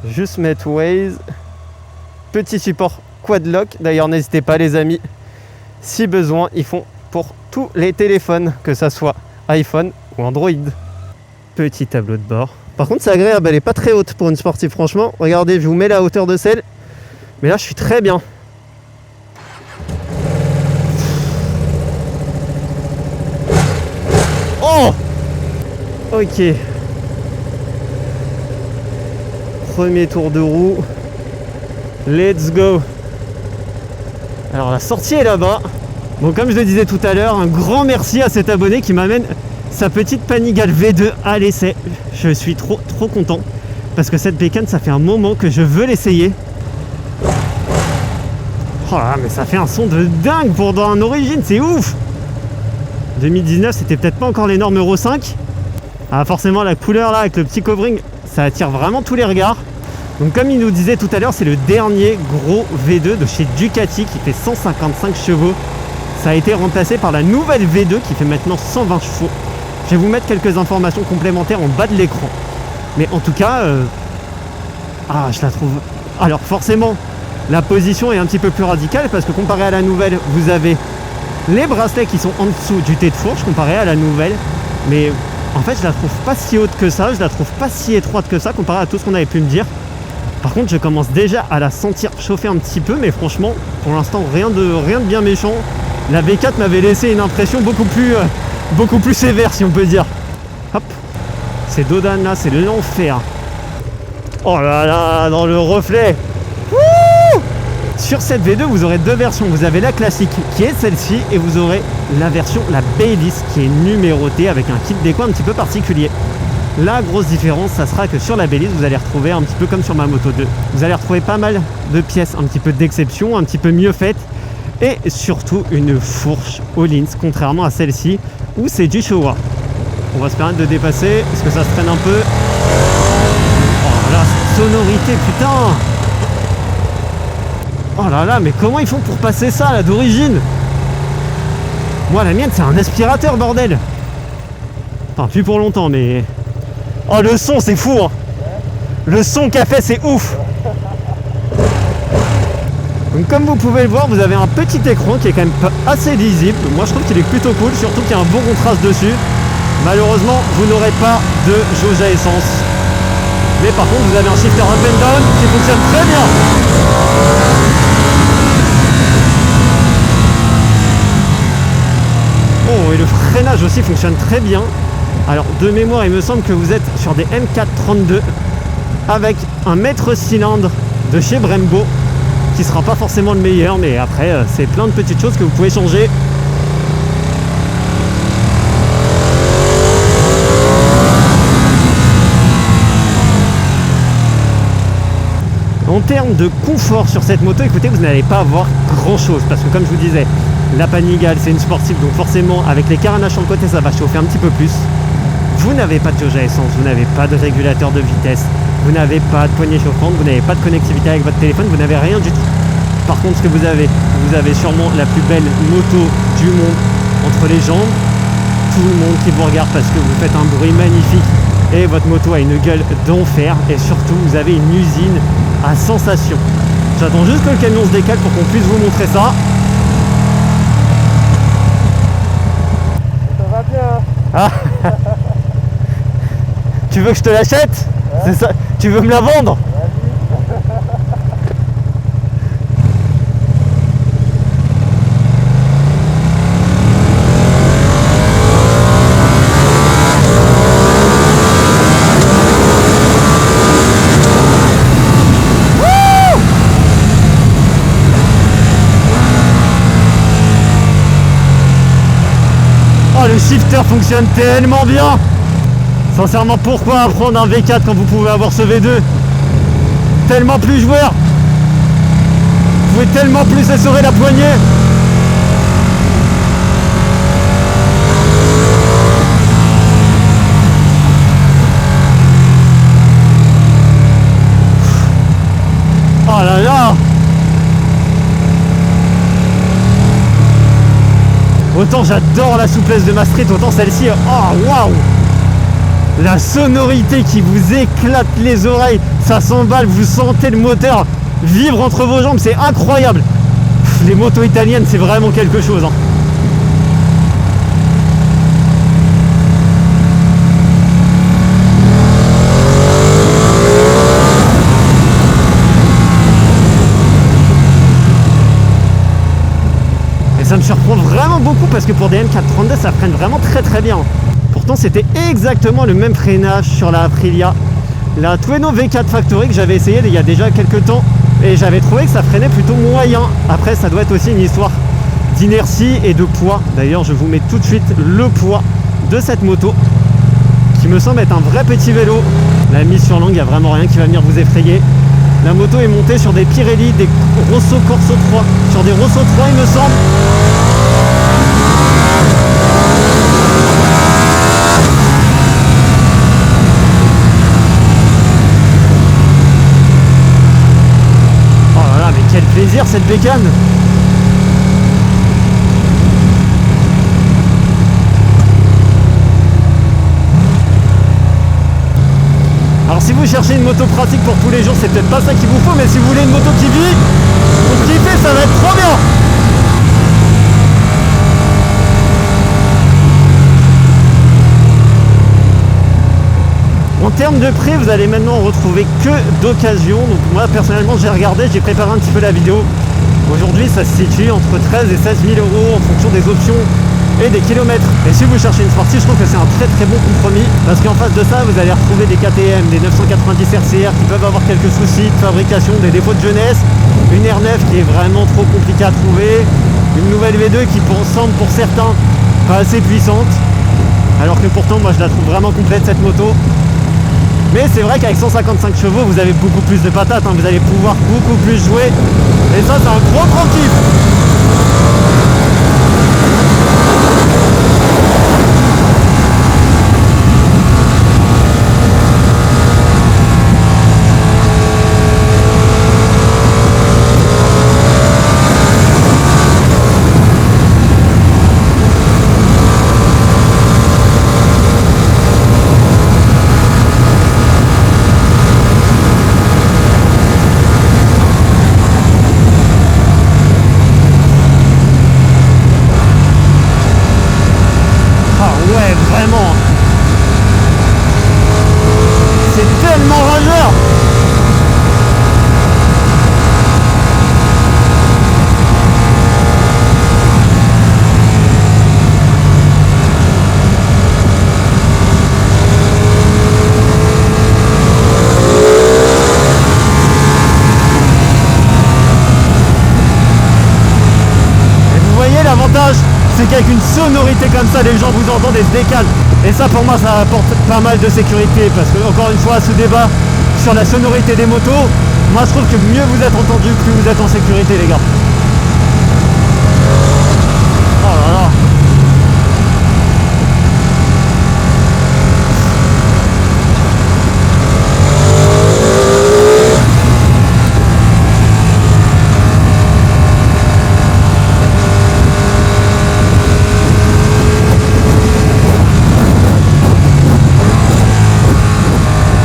Juste mettre Waze. Petit support Quadlock. D'ailleurs, n'hésitez pas les amis. Si besoin, ils font pour tous les téléphones, que ça soit iPhone ou Android. Petit tableau de bord. Par contre, c'est agréable, elle est pas très haute pour une sportive, franchement. Regardez, je vous mets la hauteur de celle. Mais là, je suis très bien. Oh! Ok. Premier tour de roue. Let's go. Alors, la sortie est là-bas. Bon, comme je le disais tout à l'heure, un grand merci à cet abonné qui m'amène sa petite Panigale V2 à l'essai. Je suis trop content parce que cette bécane, ça fait un moment que je veux l'essayer. Oh là, mais ça fait un son de dingue pour dans un origine, c'est ouf. 2019, c'était peut-être pas encore les normes Euro 5. Ah, forcément, la couleur là avec le petit covering, ça attire vraiment tous les regards. Donc comme il nous disait tout à l'heure, c'est le dernier gros V2 de chez Ducati qui fait 155 chevaux. Ça a été remplacé par la nouvelle V2 qui fait maintenant 120 chevaux. Je vais vous mettre quelques informations complémentaires en bas de l'écran. Mais en tout cas, je la trouve... Alors forcément, la position est un petit peu plus radicale parce que comparé à la nouvelle, vous avez les bracelets qui sont en dessous du T de fourche comparé à la nouvelle. Mais en fait, je la trouve pas si haute que ça, je la trouve pas si étroite que ça comparé à tout ce qu'on avait pu me dire. Par contre, je commence déjà à la sentir chauffer un petit peu, mais franchement, pour l'instant, rien de bien méchant. La V4 m'avait laissé une impression beaucoup plus sévère, si on peut dire. Hop, ces dodanes là, c'est l'enfer. Oh là là, dans le reflet. Wouh! Sur cette V2, vous aurez deux versions. Vous avez la classique, qui est celle-ci, et vous aurez la version, la Bayliss, qui est numérotée avec un kit déco un petit peu particulier. La grosse différence, ça sera que sur la Bayliss, vous allez retrouver un petit peu comme sur ma Moto 2. Vous allez retrouver pas mal de pièces un petit peu d'exception, un petit peu mieux faites. Et surtout une fourche Öhlins, contrairement à celle-ci, où c'est du Showa. On va se permettre de dépasser, parce que ça se traîne un peu. Oh là là, cette sonorité, putain! Oh là là, mais comment ils font pour passer ça, là, d'origine? Moi, la mienne, c'est un aspirateur, bordel! Enfin, plus pour longtemps, mais... Oh, le son, c'est fou, hein. Le son qu'a fait, c'est ouf. Donc, comme vous pouvez le voir, vous avez un petit écran qui est quand même assez lisible. Moi, je trouve qu'il est plutôt cool, surtout qu'il y a un bon contraste dessus. Malheureusement, vous n'aurez pas de jauge à essence. Mais par contre, vous avez un shifter up and down qui fonctionne très bien. Oh, et le freinage aussi fonctionne très bien. Alors de mémoire, il me semble que vous êtes sur des M432 avec un maître cylindre de chez Brembo qui sera pas forcément le meilleur, mais après c'est plein de petites choses que vous pouvez changer. En termes de confort sur cette moto, écoutez, vous n'allez pas avoir grand chose parce que comme je vous disais, la Panigale c'est une sportive, donc forcément avec les carénages sur le côté ça va chauffer un petit peu plus. Vous n'avez pas de jauge à essence, vous n'avez pas de régulateur de vitesse, vous n'avez pas de poignée chauffante, vous n'avez pas de connectivité avec votre téléphone, vous n'avez rien du tout. Par contre, ce que vous avez sûrement la plus belle moto du monde entre les jambes, tout le monde qui vous regarde parce que vous faites un bruit magnifique et votre moto a une gueule d'enfer et surtout vous avez une usine à sensation. J'attends juste que le camion se décale pour qu'on puisse vous montrer ça. Ça va bien. Ah. Tu veux que je te l'achète? Ouais. C'est ça. Tu veux me la vendre? Oh, le shifter fonctionne tellement bien. Sincèrement, pourquoi apprendre un V4 quand vous pouvez avoir ce V2? Tellement plus joueur. Vous pouvez tellement plus essorer la poignée. Oh là là. Autant j'adore la souplesse de ma Street, autant celle-ci, oh waouh. La sonorité qui vous éclate les oreilles, ça s'emballe, vous sentez le moteur vivre entre vos jambes, c'est incroyable. Les motos italiennes, c'est vraiment quelque chose, hein. Et ça me surprend vraiment beaucoup parce que pour des M432, ça freine vraiment très très bien. Pourtant, c'était exactement le même freinage sur la Aprilia, la Tuono V4 Factory que j'avais essayé il y a déjà quelques temps. Et j'avais trouvé que ça freinait plutôt moyen. Après, ça doit être aussi une histoire d'inertie et de poids. D'ailleurs, je vous mets tout de suite le poids de cette moto, qui me semble être un vrai petit vélo. La mise sur langue, il n'y a vraiment rien qui va venir vous effrayer. La moto est montée sur des Pirelli, des Rosso Corso 3. Sur des Rosso 3, il me semble. Quel plaisir cette bécane! Alors si vous cherchez une moto pratique pour tous les jours, c'est peut-être pas ça qu'il vous faut, mais si vous voulez une moto qui vit, pour kiffer, ça va être trop bien! En termes de prix, vous allez maintenant retrouver que d'occasion. Donc moi personnellement j'ai regardé, j'ai préparé un petit peu la vidéo. Aujourd'hui ça se situe entre 13 et 16 000 euros en fonction des options et des kilomètres. Et si vous cherchez une sportive, je trouve que c'est un très très bon compromis, parce qu'en face de ça vous allez retrouver des KTM, des 990 RCR qui peuvent avoir quelques soucis de fabrication, des défauts de jeunesse, une R9 qui est vraiment trop compliquée à trouver, une nouvelle V2 qui semble pour certains pas assez puissante, alors que pourtant moi je la trouve vraiment complète cette moto. Mais c'est vrai qu'avec 155 chevaux, vous avez beaucoup plus de patates, hein. Vous allez pouvoir beaucoup plus jouer. Et ça, c'est un gros kiff. C'est qu'avec une sonorité comme ça, les gens vous entendent et se décalent. Et ça, pour moi, ça apporte pas mal de sécurité. Parce que, encore une fois, ce débat sur la sonorité des motos, moi je trouve que mieux vous êtes entendu, plus vous êtes en sécurité, les gars. Oh là là.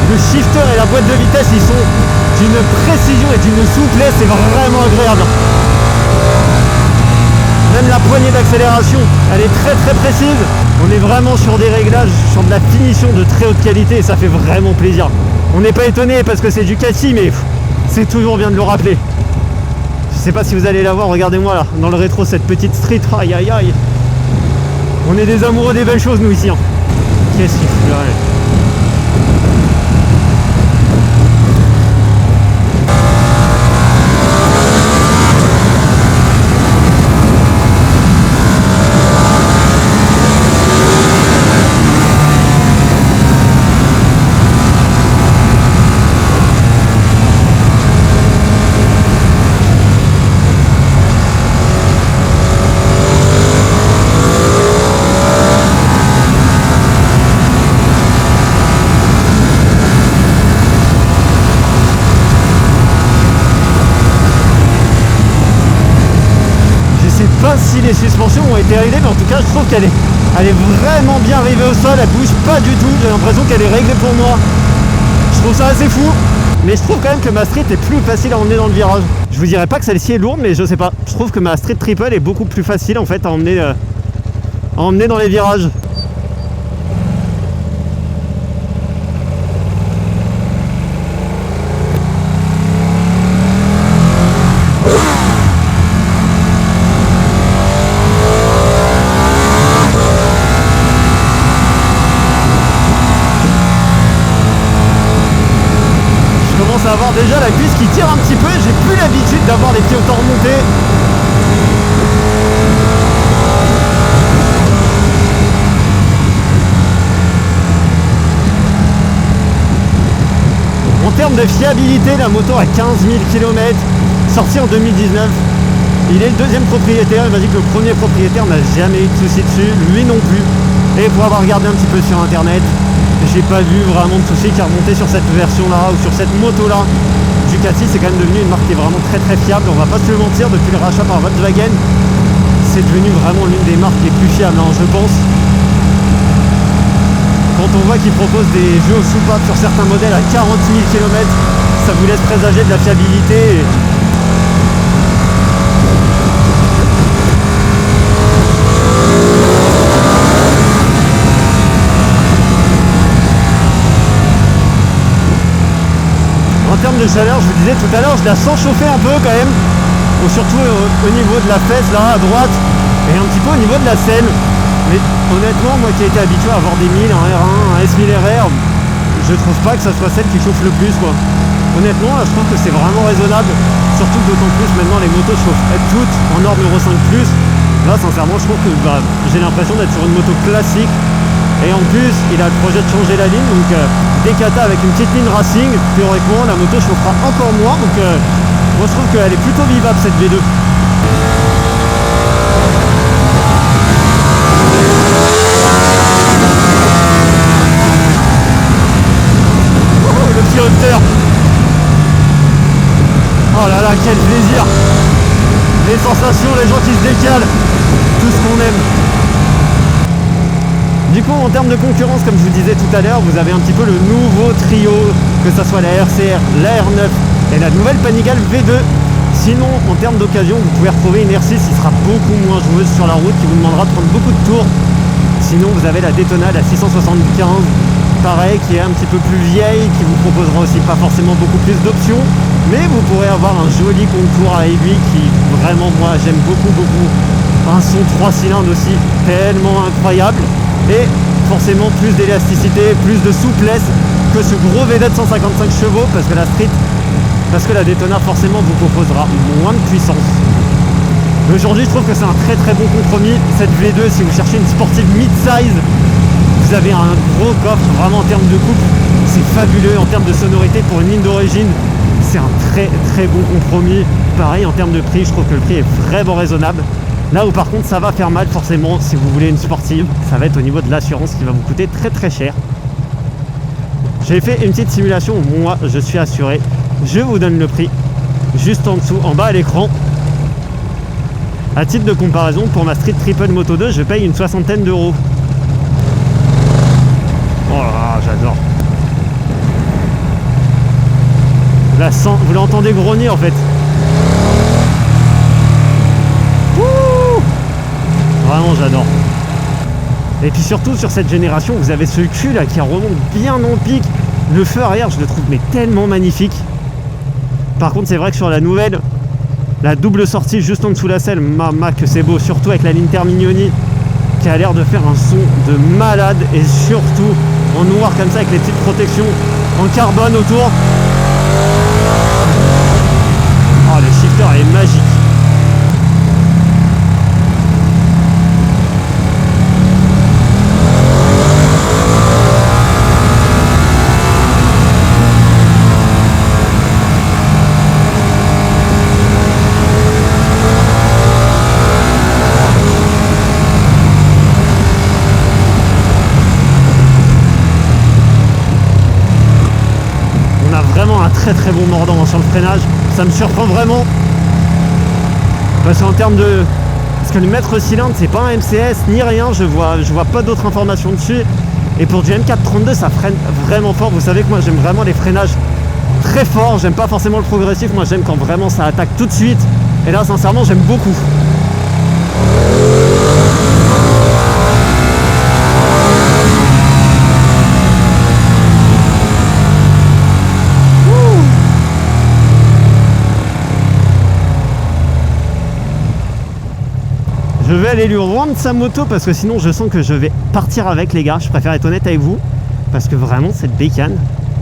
Le shifter et la boîte de vitesse, ils sont d'une précision et d'une souplesse, c'est vraiment agréable. Même la poignée d'accélération, elle est très très précise. On est vraiment sur des réglages, sur de la finition de très haute qualité et ça fait vraiment plaisir. On n'est pas étonné parce que c'est Ducati, mais c'est toujours bien de le rappeler. Je sais pas si vous allez la voir, regardez-moi là, dans le rétro, cette petite street, aïe aïe aïe. On est des amoureux des belles choses nous ici, hein. Qu'est-ce qu'il fout là? Si les suspensions ont été réglées, mais en tout cas je trouve qu'elle est Elle est vraiment bien arrivée au sol, elle bouge pas du tout, j'ai l'impression qu'elle est réglée pour moi. Je trouve ça assez fou, mais je trouve quand même que ma Street est plus facile à emmener dans le virage. Je vous dirais pas que celle-ci est lourde, mais je sais pas. Je trouve que ma Street Triple est beaucoup plus facile en fait à emmener dans les virages. À avoir déjà la cuisse qui tire un petit peu, j'ai plus l'habitude d'avoir les pieds autant remontés. En termes de fiabilité, la moto a 15 000 km, sortie en 2019. Il est le deuxième propriétaire, il m'a dit que le premier propriétaire n'a jamais eu de soucis dessus, lui non plus. Et pour avoir regardé un petit peu sur internet, j'ai pas vu vraiment de soucis qui remontaient sur cette version là ou sur cette moto là. Ducati c'est quand même devenu une marque qui est vraiment très fiable, on va pas se le mentir, depuis le rachat par Volkswagen c'est devenu vraiment l'une des marques les plus fiables hein, je pense. Quand on voit qu'ils proposent des jeux aux soupapes sur certains modèles à 40 000 km, ça vous laisse présager de la fiabilité. En termes de chaleur, je vous disais tout à l'heure, je la sens chauffer un peu quand même, surtout au niveau de la fesse là à droite et un petit peu au niveau de la selle. Mais honnêtement, moi qui ai été habitué à avoir des 1000, un R1, un S1000 RR, je trouve pas que ça soit celle qui chauffe le plus quoi. Honnêtement, là, je trouve que c'est vraiment raisonnable, surtout d'autant plus maintenant les motos chauffent toutes en norme Euro 5+. Là, sincèrement, je trouve que j'ai l'impression d'être sur une moto classique. Et en plus, il a le projet de changer la ligne, donc des kata avec une petite ligne racing, théoriquement la moto chauffera encore moins, donc moi je trouve qu'elle est plutôt vivable cette V2. Oh, le petit hunter. Oh là là, quel plaisir. Les sensations, les gens qui se décalent, tout ce qu'on aime. Du coup, en termes de concurrence, comme je vous disais tout à l'heure, vous avez un petit peu le nouveau trio, que ce soit la RCR, la R9 et la nouvelle Panigale V2. Sinon, en termes d'occasion, vous pouvez retrouver une R6 qui sera beaucoup moins joueuse sur la route, qui vous demandera de prendre beaucoup de tours. Sinon, vous avez la Daytona, la 675, pareil, qui est un petit peu plus vieille, qui vous proposera aussi pas forcément beaucoup plus d'options, mais vous pourrez avoir un joli contour à aiguille qui, vraiment, moi, j'aime beaucoup. Un son 3 cylindres aussi, tellement incroyable. Et forcément plus d'élasticité, plus de souplesse que ce gros V2 de 155 chevaux parce que la Daytona forcément vous proposera moins de puissance. Aujourd'hui je trouve que c'est un très bon compromis. Cette V2, si vous cherchez une sportive mid-size, vous avez un gros coffre, vraiment en termes de couple, c'est fabuleux. En termes de sonorité pour une ligne d'origine, c'est un très bon compromis. Pareil en termes de prix, je trouve que le prix est vraiment raisonnable. Là où par contre ça va faire mal forcément si vous voulez une sportive, ça va être au niveau de l'assurance qui va vous coûter très cher. J'ai fait une petite simulation où moi je suis assuré. Je vous donne le prix juste en dessous, en bas à l'écran. À titre de comparaison, pour ma Street Triple Moto 2, je paye une 60aine d'euros. Oh là là, j'adore. Vous l'entendez grogner en fait. Vraiment j'adore. Et puis surtout sur cette génération vous avez ce cul là qui remonte bien en pic. Le feu arrière je le trouve mais tellement magnifique. Par contre c'est vrai que sur la nouvelle, la double sortie juste en dessous de la selle, mama que c'est beau, surtout avec la ligne Terminioni qui a l'air de faire un son de malade et surtout en noir comme ça avec les petites protections en carbone autour. Oh le shifter est magique. Très bon mordant sur le freinage, ça me surprend vraiment parce qu'en termes de... que le mètre cylindre c'est pas un MCS ni rien, je vois pas d'autres informations dessus. Et pour du M432 ça freine vraiment fort. Vous savez que moi j'aime vraiment les freinages très forts, j'aime pas forcément le progressif, moi j'aime quand vraiment ça attaque tout de suite. Et là sincèrement j'aime beaucoup. Je vais aller lui rendre sa moto parce que sinon je sens que je vais partir avec les gars. Je préfère être honnête avec vous parce que vraiment cette bécane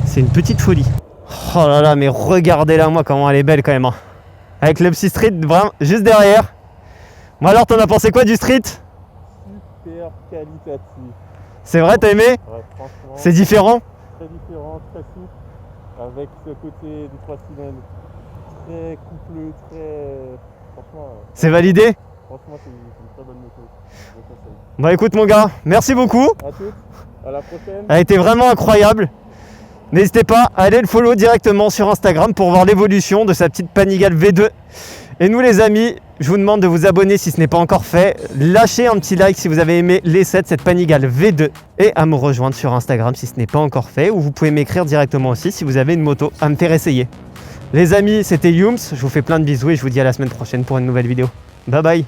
c'est une petite folie. Oh là là, mais regardez-la moi comment elle est belle quand même hein. Avec le petit street vraiment juste derrière. Moi alors t'en as pensé quoi du street? Super qualitatif. C'est vrai, t'as aimé? Ouais, franchement. C'est différent? Très différent, très souple. Avec ce côté du 3 cylindres très couplé, très... Franchement... C'est validé? Franchement, c'est une très bonne moto. Je le conseille. Bah écoute mon gars, merci beaucoup. À toutes, à la prochaine. Elle a été vraiment incroyable. N'hésitez pas à aller le follow directement sur Instagram pour voir l'évolution de sa petite Panigale V2. Et nous les amis, je vous demande de vous abonner si ce n'est pas encore fait. Lâchez un petit like si vous avez aimé l'essai de cette Panigale V2. Et à me rejoindre sur Instagram si ce n'est pas encore fait. Ou vous pouvez m'écrire directement aussi si vous avez une moto à me faire essayer. Les amis, c'était Yums. Je vous fais plein de bisous et je vous dis à la semaine prochaine pour une nouvelle vidéo. Bye bye.